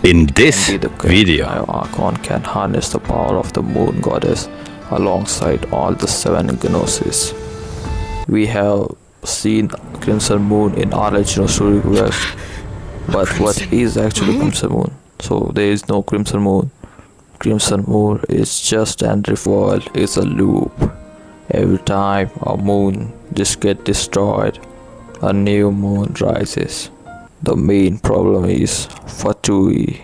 In this Indeed, the video, Archon can harness the power of the moon goddess alongside all the seven gnosis. We have seen Crimson Moon in our original story quest, but what is actually Crimson Moon? So there is no Crimson Moon. Crimson Moon is just an world, is a loop. Every time a moon just gets destroyed, a new moon rises. The main problem is Fatui,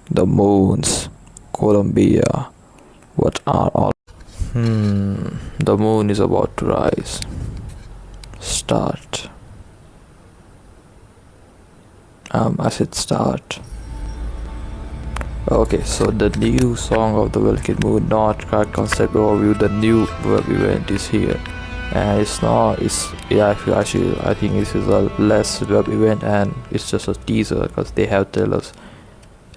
the moons, Colombia. What are all? The moon is about to rise. Start. I said start. Okay, so the new song of the Welkin Moon, not Krai concept overview. The new web event is here, and actually I think this is a less web event, and it's just a teaser because they have tell us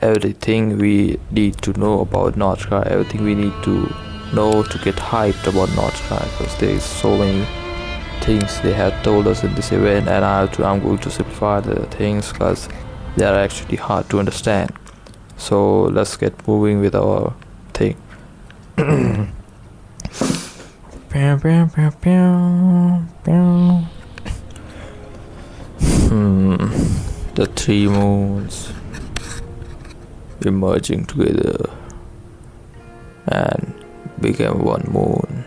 everything we need to know about North Krai, everything we need to know to get hyped about North Krai, because there is so many things they have told us in this event, and I'm going to simplify the things because they are actually hard to understand. So let's get moving with our thing. The three moons emerging together and became one moon.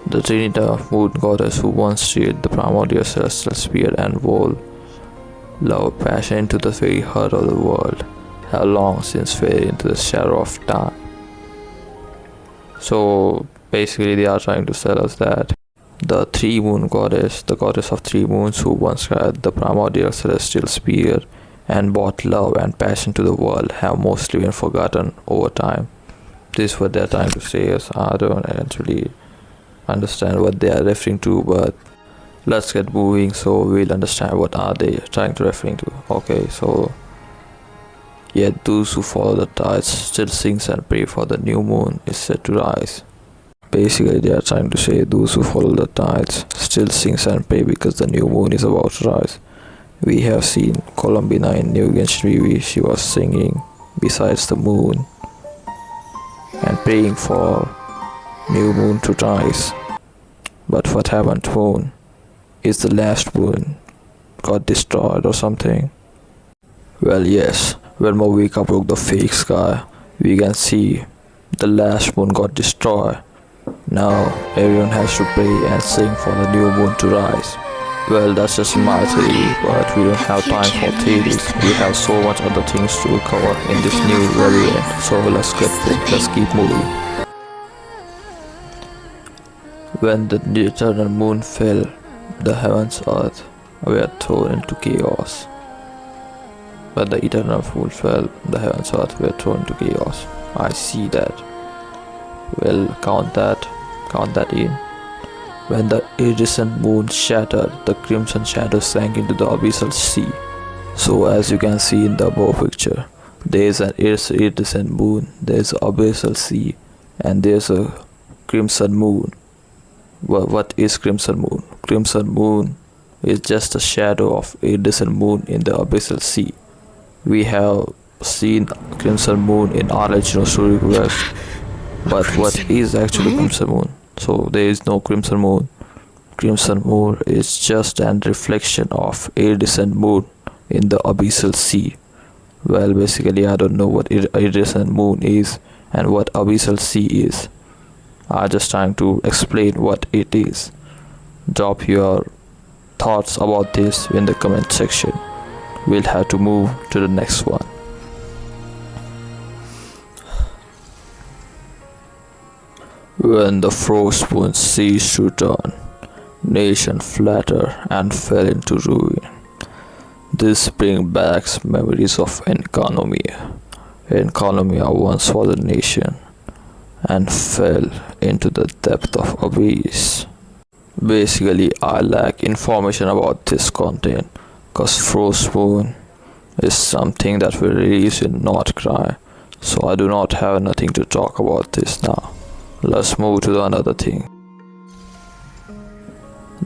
The Trinita, moon goddess who once shared the primordial celestial sphere and wove love, passion into the very heart of the world, have long since faded into the shadow of time. So basically they are trying to tell us that the three moon goddess, the goddess of three moons who once had the primordial celestial sphere and brought love and passion to the world, have mostly been forgotten over time. This is what they are trying to say. Is I don't actually understand what they are referring to, but let's get moving so we'll understand what are they trying to referring to. Okay, so yet those who follow the tides still sings and pray for the new moon is set to rise. Basically they are trying to say those who follow the tides still sings and pray because the new moon is about to rise. We have seen Colombina in New Genshin. She was singing besides the moon and praying for new moon to rise. But what happened to moon? Is the last moon got destroyed or something? Well, yes, when Mavika broke the fake sky, we can see the last moon got destroyed. Now everyone has to pray and sing for the new moon to rise. Well, that's just my theory, but we don't have time for theories. We have so much other things to cover in this new variant, so let's keep moving. When the eternal moon fell, the heavens earth were thrown into chaos. When the eternal moon fell, the heavens earth were thrown into chaos. I see that. Well, count that in. When the iridescent moon shattered, the crimson shadow sank into the abyssal sea. So as you can see in the above picture, there is an iridescent moon, there is an abyssal sea, and there is a crimson moon. What is Crimson Moon? Crimson Moon is just a shadow of iridescent moon in the abyssal sea. We have seen Crimson Moon in our original story quest, but what is actually Crimson Moon? So there is no Crimson Moon. Crimson Moon is just an reflection of iridescent moon in the abyssal sea. Well, basically I don't know what iridescent moon is and what abyssal sea is. I'm just trying to explain what it is. Drop your thoughts about this in the comment section. We'll have to move to the next one. When the frost moon ceased to turn, nation flattered and fell into ruin. This brings back memories of Enconomia. Enconomia once was a nation and fell into the depth of abyss. Basically, I lack information about this content because Frost Moon is something that will release in North Krai, so I do not have nothing to talk about this now. Let's move to the another thing.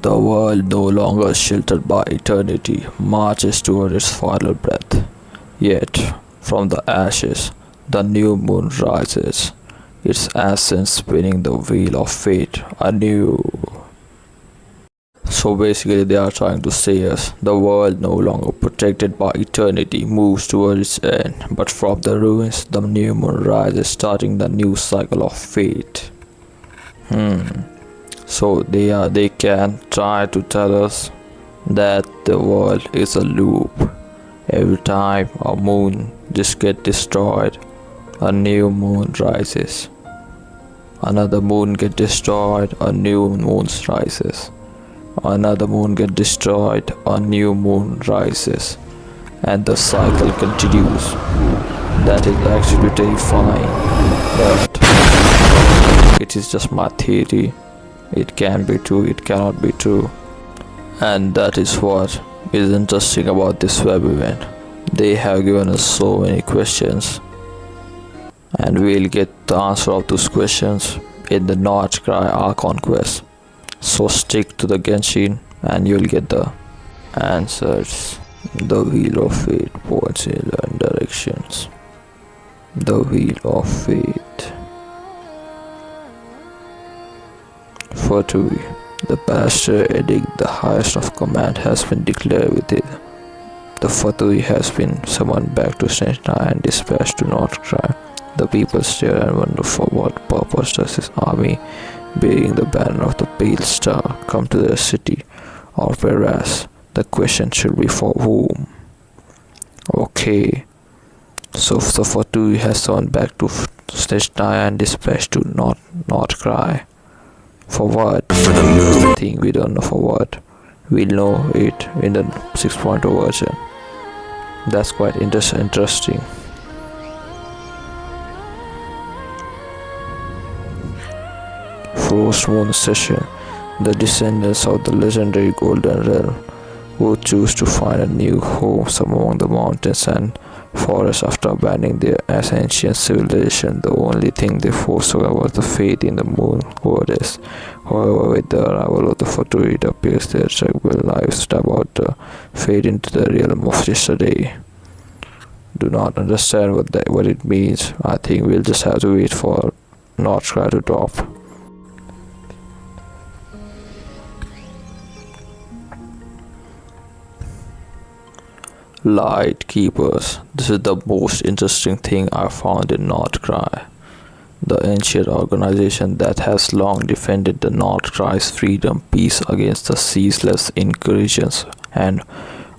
The world, no longer sheltered by eternity, marches toward its final breath. Yet, from the ashes, the new moon rises, its ascent spinning the wheel of fate anew. So basically, they are trying to say us the world, no longer protected by eternity, moves towards its end, but from the ruins, the new moon rises, starting the new cycle of fate. So they can try to tell us that the world is a loop. Every time a moon just gets destroyed, a new moon rises. Another moon gets destroyed, a new moon rises. Another moon gets destroyed, a new moon rises. And the cycle continues. That is actually terrifying. But it is just my theory. It can be true, it cannot be true. And that is what is interesting about this web event. They have given us so many questions, and we'll get the answer of those questions in the North Krai Archon quest. So stick to the Genshin and you'll get the answers. The wheel of fate points in 11 directions. The wheel of fate. Fortui. The pastor edict, the highest of command, has been declared with it. The Fatui has been summoned back to Sentinel and dispatched to North Krai. The people stare and wonder for what purpose does his army, bearing the banner of the Pale Star, come to their city, or whereas the question should be for whom. Okay, so the Fatui has summoned back to Sentinel and dispatched to North Krai. For what? I think we don't know for what. We'll know it in the 6.0 version. That's quite interesting. Frost Moon Session. The descendants of the legendary Golden Realm would choose to find a new home somewhere among the mountains and forests after abandoning their ancient civilization. The only thing they foresaw was the faith in the moon goddess. However, with the arrival of the Fatui, it appears their tranquil lives about to fade into the realm of yesterday. Do not understand what it means. I think we'll just have to wait for North Krai to drop. Light Keepers. This is the most interesting thing I found in North Krai. The ancient organization that has long defended the North Krai's freedom, peace against the ceaseless incursions and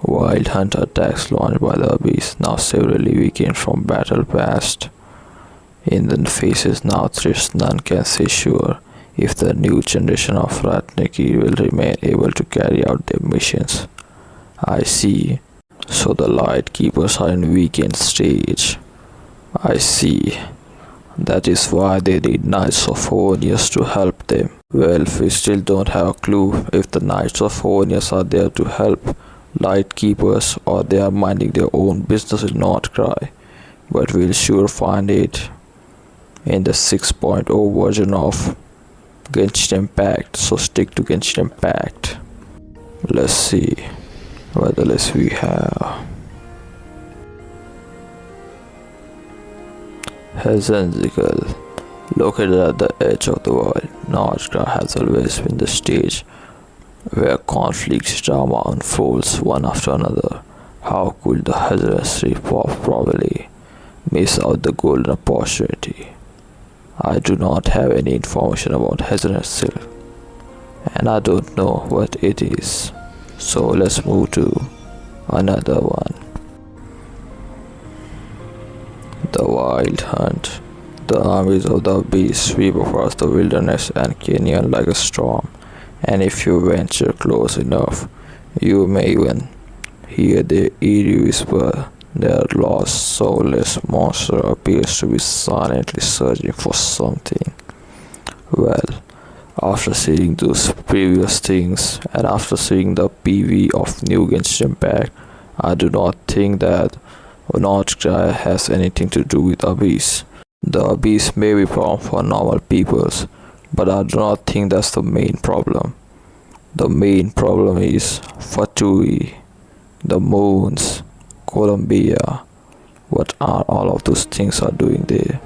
wild hunt attacks launched by the Abyss, now severely weakened from battle past. In the faces now threats, none can say sure if the new generation of Ratniki will remain able to carry out their missions. I see. So the Light Keepers are in weakened stage. I see. That is why they need Knights of Favonius to help them. Well, we still don't have a clue if the Knights of Favonius are there to help Light Keepers or they are minding their own business in North Krai. But we'll sure find it in the 6.0 version of Genshin Impact. So stick to Genshin Impact. Let's see what the list we have. Hezenzical. Located at the edge of the world, North Krai has always been the stage where conflicts drama unfolds one after another. How could the Hezenzi probably miss out the golden opportunity? I do not have any information about Hezenzi, and I don't know what it is. So let's move to another one. The Wild Hunt. The armies of the beast sweep across the wilderness and canyon like a storm, and if you venture close enough, you may even hear their eerie whisper. Their lost, soulless monster appears to be silently searching for something. Well, after seeing those previous things and after seeing the PV of New Genshin Impact, I do not think that North Krai has anything to do with Abyss. The Abyss may be a problem for normal peoples, but I do not think that's the main problem. The main problem is Fatui, the moons, Colombia. What are all of those things are doing there?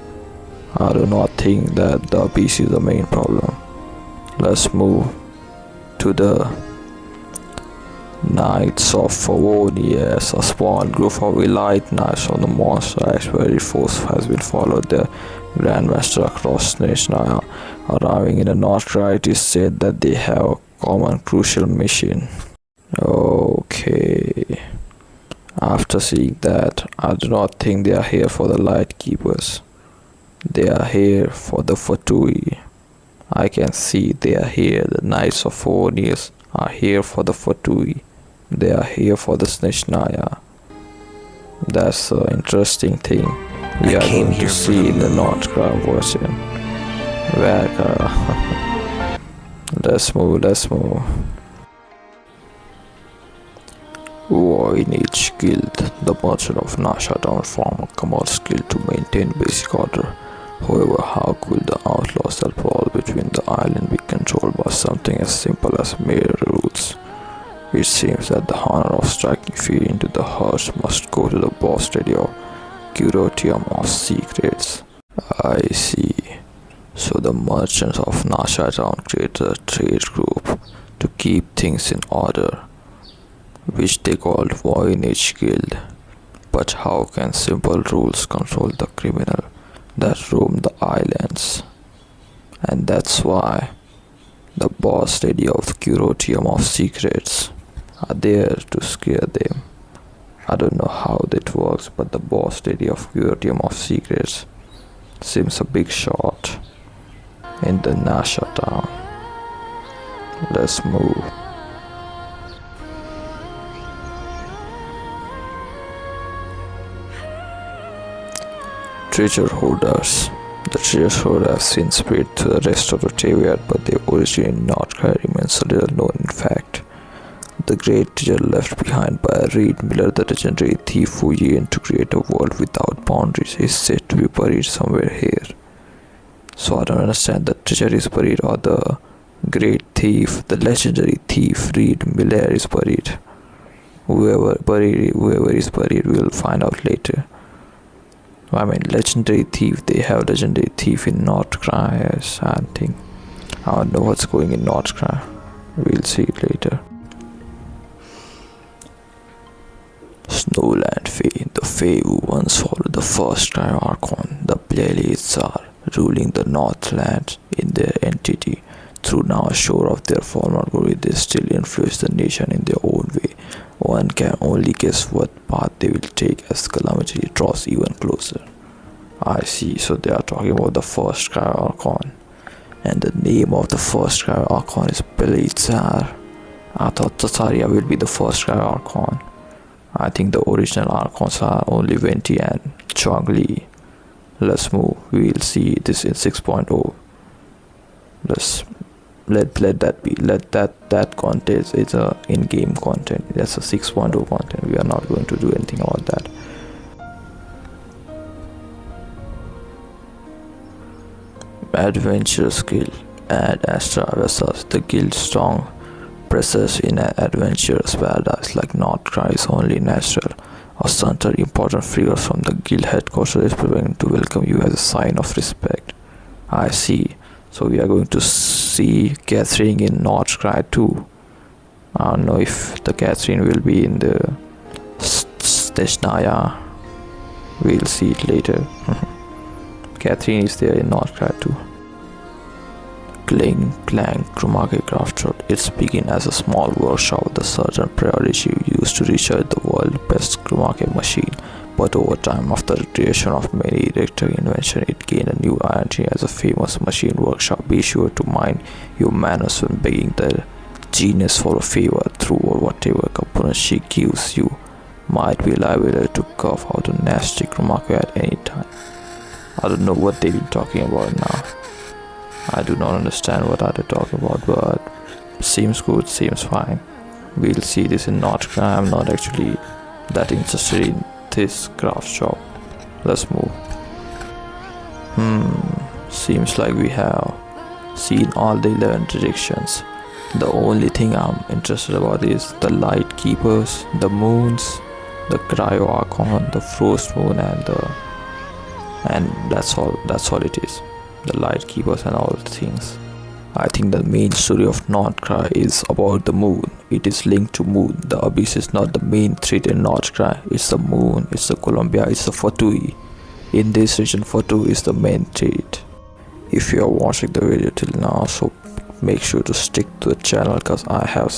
I do not think that the PC is the main problem. Let's move to the Knights of Favonius, a small group of elite knights of the Monster Actuary Force has been followed the Grandmaster across Snezhnaya. Arriving in the North Krai, it is said that they have a common crucial mission. Okay. After seeing that, I do not think they are here for the Light Keepers. They are here for the Fatui. I can see they are here. The Knights of Favonius are here for the Fatui. They are here for the Snezhnaya. That's an interesting thing. We are going to see in the North Krai version. Where let's move. Voynich Guild. The merchant of Nasha Town form a commerce guild to maintain basic order. However, how could the outlaws that prowl between the island be controlled by something as simple as mere rules? It seems that the honor of striking fear into the hearts must go to the boss lady of Curatorium of Secrets. I see. So the merchants of Nasha Town created a trade group to keep things in order, which they called Voynich Guild. But how can simple rules control the criminal that roam the islands? And that's why the boss lady of Curatorium of Secrets are there to scare them. I don't know how that works, but the boss lady of Curatorium of Secrets seems a big shot in the Nasha town. Let's move. Treasure hoarders. The treasure hoarders have since spread to the rest of the Teviat, but their origin in North Krai remains a little known in fact. The great treasure left behind by Reed Miller, the legendary thief who yearned to create a world without boundaries, is said to be buried somewhere here. So I don't understand, the treasure is buried or the great thief, the legendary thief Reed Miller is buried. Whoever is buried, we will find out later. I mean, legendary thief, they have legendary thief in North Krai, I think. I don't know what's going in North Krai. We'll see it later. Snowland Fae, the Fae who once followed the first Krai Archon, the Blades are ruling the Northlands in their entity. Through now sure of their former glory, they still influence the nation in their own way. One can only guess what path they will take as calamity draws even closer. I see, so they are talking about the first Krai Archon. And the name of the first Krai Archon is Belizar. I thought Tasaria will be the first Krai Archon. I think the original Archons are only Venti and Chongli. Let's move. We'll see this in 6.0. Let that be. Let that content is a in-game content. That's a 6.0 content. We are not going to do anything about that. Adventurous Guild. Add Astra Vesas. The guild strong presence in an adventurous paradise like North Krai is only natural. A certain important figure from the guild headquarters is preparing to welcome you as a sign of respect. I see. So we are going to see Catherine in North Krai too. I don't know if the Catherine will be in the Snezhnaya. We'll see it later. Catherine is there in North Krai too. Clang Clang Krumake Crafter. It's begun as a small workshop with a certain priority used to research the world's best Krumake machine. But over time, after the creation of many electric inventions, it gained a new identity as a famous machine workshop. Be sure to mind your manners when begging the genius for a favor through or whatever component she gives you might be liable to cough out a nasty Krumake at any time. I don't know what they've been talking about now. I do not understand what are they talking about, but seems good, seems fine. We'll see this in North Krai. I'm not actually that interested in this craft shop. Let's move. Seems like we have seen all the 11 directions. The only thing I'm interested about is the light keepers, the moons, the Cryo Archon, the Frost Moon, and that's all it is. The light keepers and all the things. I think the main story of Krai is about the moon. It is linked to moon. The abyss is not the main threat in Krai. It's the moon, it's the Columbia, it's the Fatui. In this region, Fatu is the main threat. If you are watching the video till now, so make sure to stick to the channel, because I have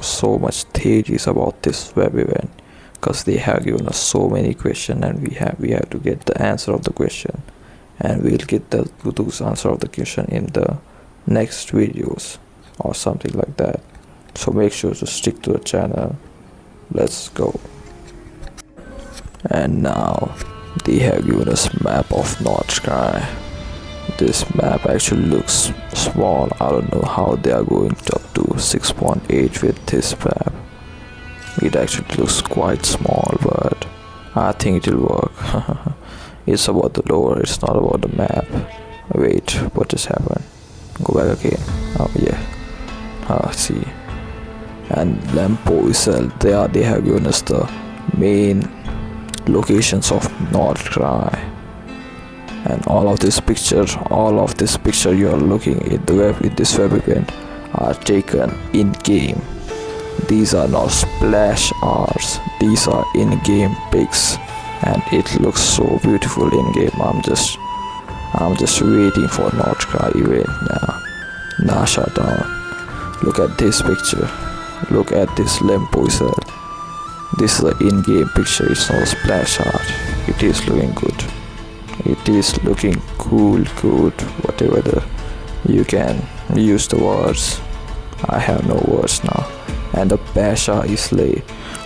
so much theories about this web event, because they have given us so many questions, and we have to get the answer of the question, and we'll get those answer of the question in the next videos or something like that. So make sure to stick to the channel. Let's go. And now they have given us map of North Krai. This map actually looks small. I don't know how they are going up to 6.8 with this map. It actually looks quite small, but I think it will work. It's about the lore, it's not about the map. Wait, what just happened? Go back again. Oh yeah. See. And Lempo itself, they have given us the main locations of North Krai. And all of this picture you are looking in this web event are taken in game. These are not splash arts, these are in-game pics, and it looks so beautiful in game. I'm just waiting for North Krai event now. Nasha Town. Look at this picture. Look at this Lempo itself. This is an in-game picture, it's not a splash art. It is looking good. It is looking cool, good, whatever you can use the words. I have no words now. And the Pasha Islay.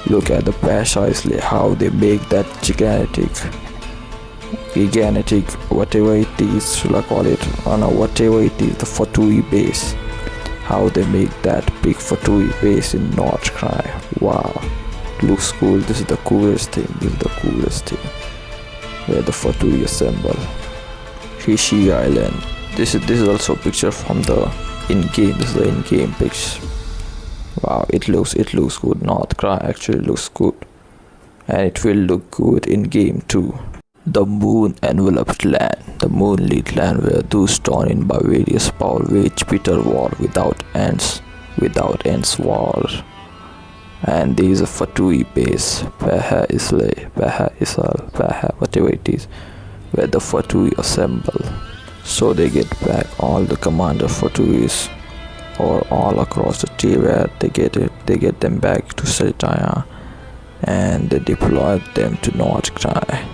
Look at the Pasha Islay, how they make that gigantic, whatever it is, should I call it? Whatever it is, the Fatui base. How they make that big Fatui base in North Krai. Wow. Looks cool. This is the coolest thing. Where the Fatui assemble. Hishi Island. This is also a picture from the in-game. This is the in-game picture. Wow, it looks good. North Krai actually looks good, and it will look good in game too. The moon enveloped land. The moonlit land where those torn in by various power wage bitter war without ends war. And there is a Fatui base, Paha Islay, Paha Isal, Paha, whatever it is, where the Fatui assemble. So they get back all the commander Fatuis, or all across the Tibet. They get them back to Seritaya, and they deploy them to North Krai.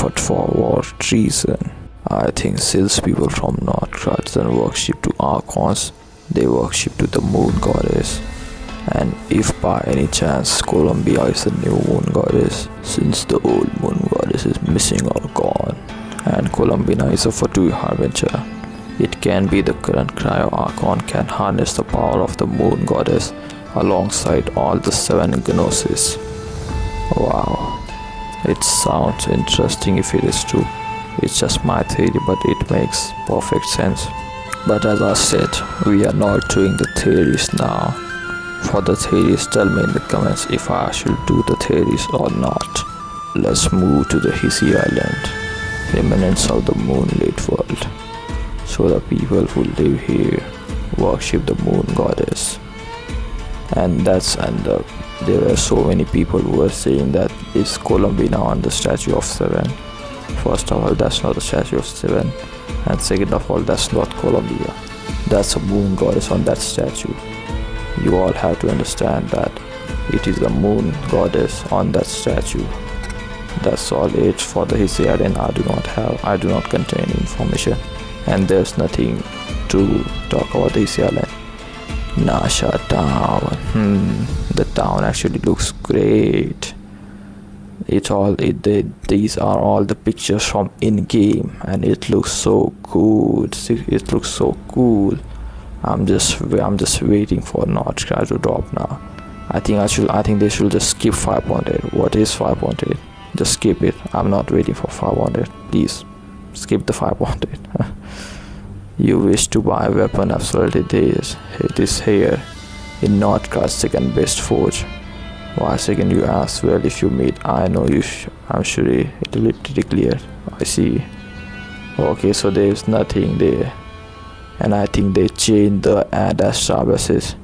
But for what reason? I think salespeople from North Krai then worship to Archons. They worship to the moon goddess. And if by any chance Columbia is the new moon goddess, since the old moon goddess is missing or gone, and Columbina is a Fatui harbinger, it can be the current Cryo Archon can harness the power of the moon goddess alongside all the 7 Gnosis. Wow, it sounds interesting if it is true. It's just my theory, but it makes perfect sense. But as I said, we are not doing the theories now. For the theories, tell me in the comments if I should do the theories or not. Let's move to the Hisi Island, remnants of the moonlit world. So the people who live here worship the moon goddess. And there were so many people who were saying that it's Columbina on the statue of 7. First of all, that's not the statue of 7. And second of all, that's not Columbia. That's a moon goddess on that statue. You all have to understand that it is the moon goddess on that statue. That's all it for the Hisi Island. I do not contain information, and there's nothing to talk about the Hisi Island. Nasha Town. The town actually looks great. These are all the pictures from in-game, and it looks so good. It looks so cool. I'm just waiting for North Krai to drop now. I think they should just skip 5.8. What is 5.8? Just skip it. I'm not waiting for 5.8. Please skip the 5.8. You wish to buy a weapon absolutely this. It is here. In Northcast's second best forge. Why second you ask? Well, if you meet, I know you. I'm sure it will be pretty clear. I see. Okay, so there's nothing there. And I think they changed the ad as services.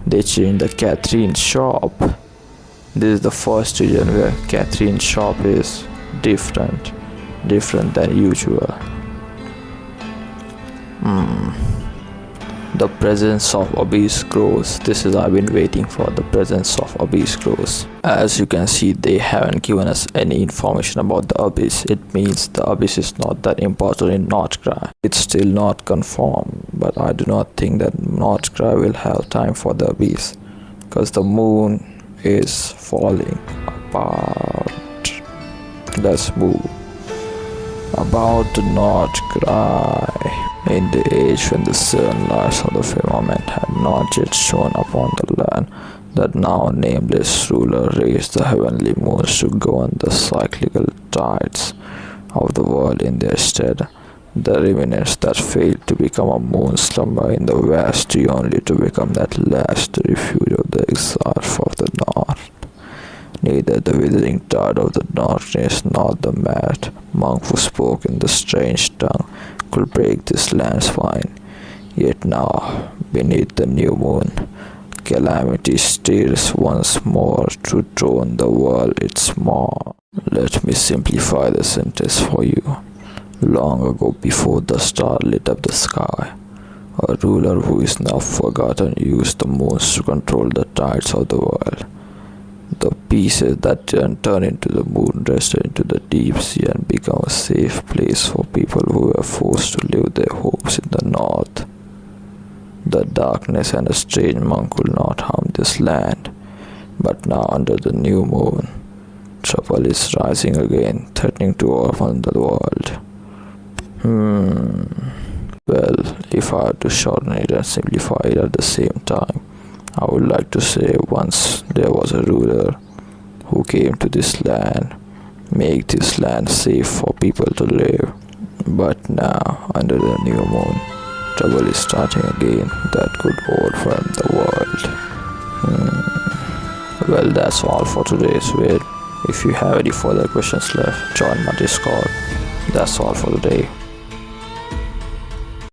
They changed the Catherine shop. This is the first region where Catherine shop is different than usual. The presence of abyss grows. This is I've been waiting for the presence of abyss grows. As you can see, they haven't given us any information about the abyss. It means the abyss is not that important in North Krai. It's still not confirmed, but I do not think that North Krai will have time for the abyss, because the moon is falling apart. Let's move. About the North Krai. In the age when the sunlight of the firmament had not yet shone upon the land, that now nameless ruler raised the heavenly moons to govern the cyclical tides of the world in their stead. The remnants that failed to become a moon slumber in the west, due only to become that last refuge of the exiles of the north. Neither the withering tide of the darkness nor the mad monk who spoke in the strange tongue could break this land's spine. Yet now, beneath the new moon, calamity stirs once more to drone the world its maw. Let me simplify the sentence for you. Long ago, before the star lit up the sky, a ruler who is now forgotten used the moons to control the tides of the world. The pieces that turn into the moon rested into the deep sea and become a safe place for people who were forced to live their hopes in the north. The darkness and a strange monk could not harm this land, but now under the new moon, trouble is rising again, threatening to overwhelm the world. Well, if I had to shorten it and simplify it at the same time, I would like to say once there was a ruler who came to this land, make this land safe for people to live. But now, under the new moon, trouble is starting again that could overwhelm the world. Well, that's all for today's vid. If you have any further questions left, join my Discord. That's all for today.